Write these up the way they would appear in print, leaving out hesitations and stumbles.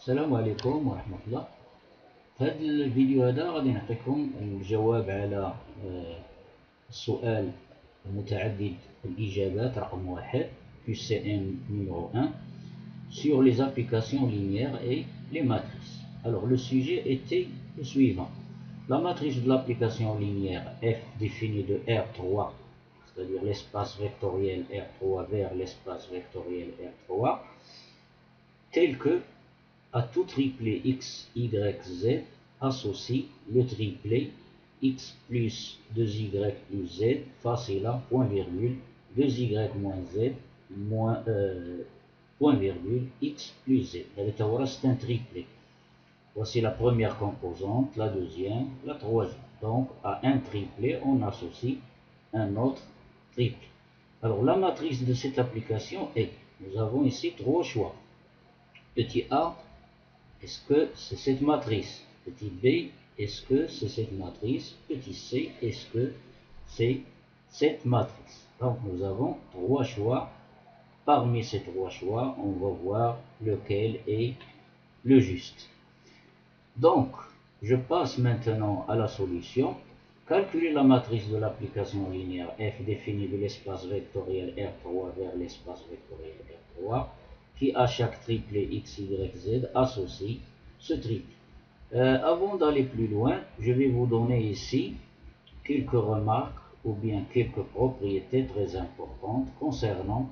السلام عليكم ورحمة الله. في هذا الفيديو هذا غادي نعطيكم الجواب على السؤال المتعدد الإجابات رقم 1 QCM numéro 1 sur les applications linéaires et les matrices. Alors le sujet était le suivant. La matrice de l'application linéaire F définie de R3, c'est-à-dire l'espace vectoriel R3 vers l'espace vectoriel R3, tel que à tout triplet x, y, z associe le triplet x plus 2y plus z facile à point virgule 2y moins z moins point virgule x plus z. C'est un triplet. Voici la première composante, la deuxième, la troisième. Donc à un triplet on associe un autre triplet. Alors la matrice de cette application est, nous avons ici trois choix. Petit a, est-ce que c'est cette matrice? Petit b, est-ce que c'est cette matrice? Petit c, est-ce que c'est cette matrice? Donc nous avons trois choix. Parmi ces trois choix, on va voir lequel est le juste. Donc, je passe maintenant à la solution. Calculer la matrice de l'application linéaire F définie de l'espace vectoriel R3 vers l'espace vectoriel R3 qui à chaque triplet x, y, z associe ce triplet. Avant d'aller plus loin, je vais vous donner ici quelques remarques ou bien quelques propriétés très importantes concernant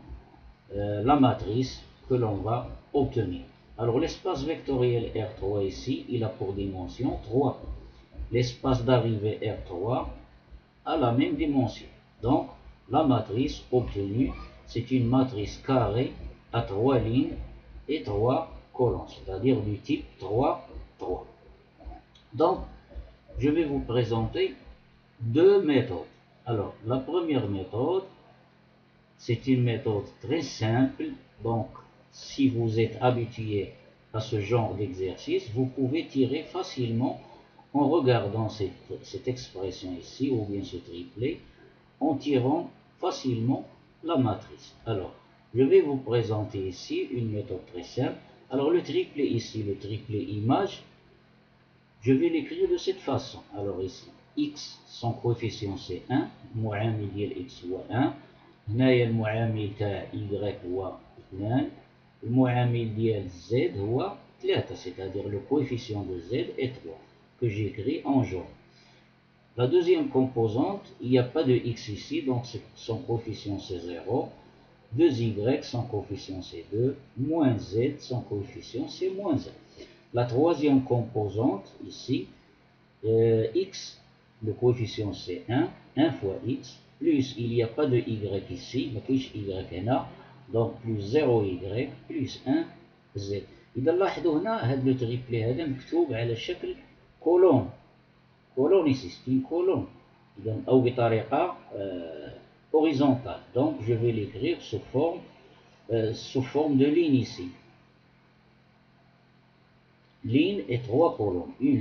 la matrice que l'on va obtenir. Alors l'espace vectoriel R3 ici, il a pour dimension 3. L'espace d'arrivée R3 a la même dimension. Donc la matrice obtenue, c'est une matrice carrée à 3 lignes et 3 colonnes, c'est-à-dire du type 3, 3. Donc, je vais vous présenter deux méthodes. Alors, la première méthode, c'est une méthode très simple. Donc, si vous êtes habitué à ce genre d'exercice, vous pouvez tirer facilement en regardant cette expression ici, ou bien ce triplet, en tirant facilement la matrice. Alors, je vais vous présenter ici une méthode très simple. Alors, le triplet ici, le triplet image, je vais l'écrire de cette façon. Alors ici, x, son coefficient c'est 1, المعامل ديال x هو 1, هنايا المعامل تاع y هو 2, المعامل ديال z هو 3, c'est-à-dire le coefficient de z est 3, que j'écris en jaune. La deuxième composante, il n'y a pas de x ici, donc son coefficient c'est 0. 2y, son coefficient c'est 2. Moins z, son coefficient c'est moins 1. La troisième composante, ici, x, le coefficient c'est 1. 1 fois x, plus il n'y a pas de y ici, ما كاينش y هنا, donc plus 0y, plus 1 z. إذا لاحظوا هنا هذا لو تريبلي هذا مكتوب على شكل كولون. Colonne ici, c'est une colonne, ou بطريقة horizontale. Donc je vais l'écrire sous forme de ligne ici. Ligne et trois colonnes. Une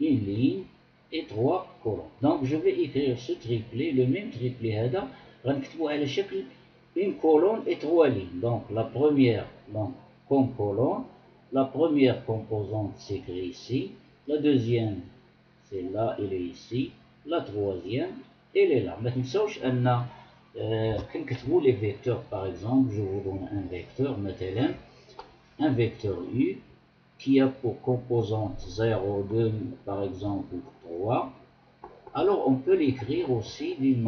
ligne et trois colonnes. Donc je vais écrire ce triplet, le même triplet هذا غنكتبو على شكل une colonne et trois lignes. Donc la première, donc comme colonne, la première composante s'écrit ici. La deuxième, c'est là, elle est ici. La troisième, elle est là. Maintenant, كنكتبوا les vecteurs, par exemple, je vous donne un vecteur, مثلا, un vecteur U, qui a pour composante 0, 2, par exemple, 3. Alors, on peut l'écrire aussi d'une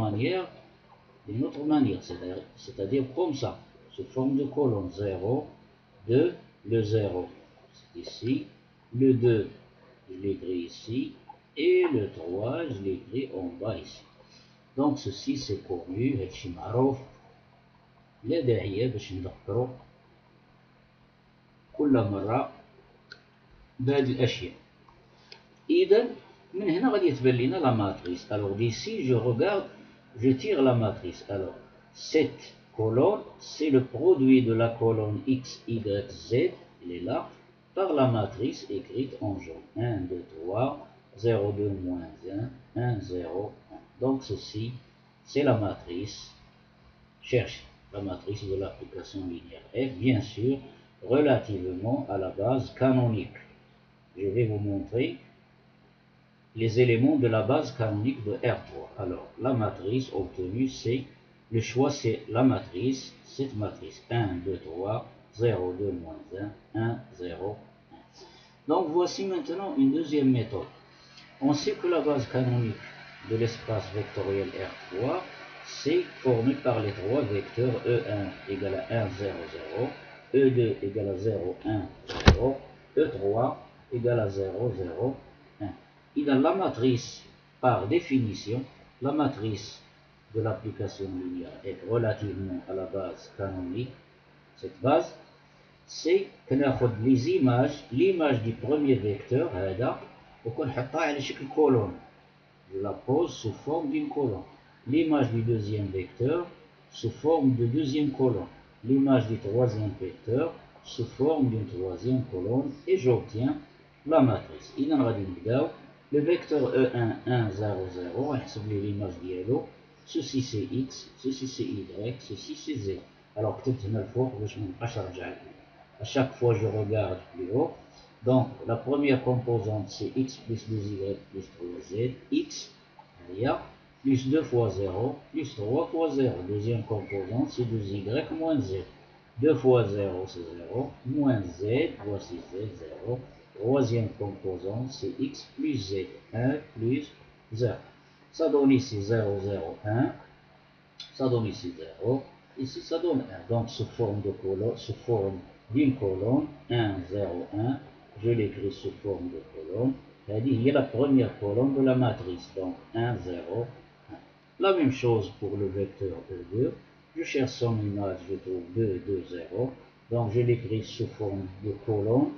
autre manière, c'est-à-dire comme ça, sous forme de colonne 0, 2, le 0, c'est ici, le 2, je l'écris ici, et le 3, je l'écris en bas ici. Donc ceci c'est connu, هادشي معروف، لا داعي باش نذكرو كل مرة بهاد الأشياء. إذا من هنا غادي تبان لينا لا ماتريس. Alors d'ici je regarde, je tire la matrice. Alors cette colonne, c'est le produit de la colonne x, y, z, elle est là, par la matrice écrite en jaune. 1, 2, 3, 0, 2, moins 1, 1, 0, 1. Donc ceci, c'est la matrice. Cherche la matrice de l'application linéaire F. Bien sûr, relativement à la base canonique. Je vais vous montrer les éléments de la base canonique de R3. Alors, la matrice obtenue, c'est, le choix c'est la matrice, cette matrice 1, 2, 3, 0, 2, moins 1, 1, 0, 1. Donc, voici maintenant une deuxième méthode. On sait que la base canonique de l'espace vectoriel R3, c'est formé par les trois vecteurs E1 égale à 1, 0, 0, E2 égale à 0, 1, 0, E3 égale à 0, 0, 1. Et dans la matrice, par définition, la matrice de l'application linéaire est relativement à la base canonique. Cette base, c'est que les images, l'image du premier vecteur, وكنحطها على شكل colonne. Je la pose sous forme d'une colonne. L'image du deuxième vecteur sous forme de deuxième colonne. L'image du troisième vecteur sous forme d'une troisième colonne. Et j'obtiens la matrice. إذا غادي نبداو le vecteur E1, 1, 0, 0. نحسب ليه l'image ديالو. Ceci c'est X, ceci c'est Y, ceci c'est Z. Alors كتبت هنا الفوق باش منبقاش نرجع. À chaque fois je regarde plus haut. Donc, la première composante, c'est x plus 2y plus 3z, x, plus 2 fois 0, plus 3 fois 0. Deuxième composante, c'est 2y moins z. 2 fois 0, c'est 0, moins z, voici z, 0. Troisième composante, c'est x plus z, 1 plus 0. Ça donne ici 0, 0, 1. Ça donne ici 0. Ici, ça donne 1. Donc, sous forme de colonne, sous forme d'une colonne, 1, 0, 1. Je l'écris sous forme de colonne. C'est-à-dire, il y a la première colonne de la matrice. Donc, 1, 0, 1. La même chose pour le vecteur E2. Je cherche son image, je trouve 2, 2, 0. Donc, je l'écris sous forme de colonne.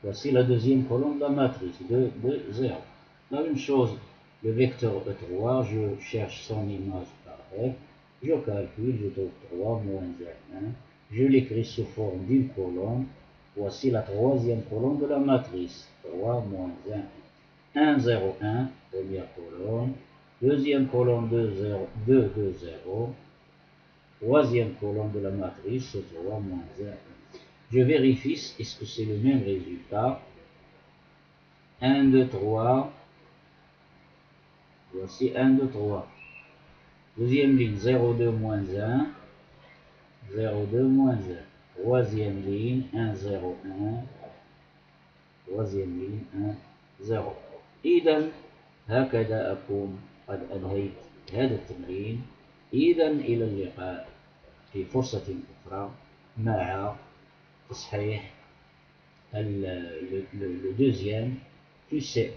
Voici la deuxième colonne de la matrice, 2, 2, 0. La même chose, le vecteur E3, je cherche son image pareil. Je calcule, je trouve 3 moins 1. Je l'écris sous forme d'une colonne. Voici la troisième colonne de la matrice. 3 moins 1. 1, 0, 1, première colonne. Deuxième colonne, 2, 0, 2, 2, 0. Troisième colonne de la matrice, 3 moins 1. Je vérifie, est-ce que c'est le même résultat? 1, 2, 3. Voici 1, 2, 3. Deuxième ligne, 0, 2, moins 1. 0, 2, moins 1. Troisième ligne, 1, 0, 1. Troisième ligne, 1, 0. إذا هكذا أكون قد أنهيت هذا التمرين. إذا إلى اللقاء في فرصة أخرى مع تصحيح le deuxième, plus c'est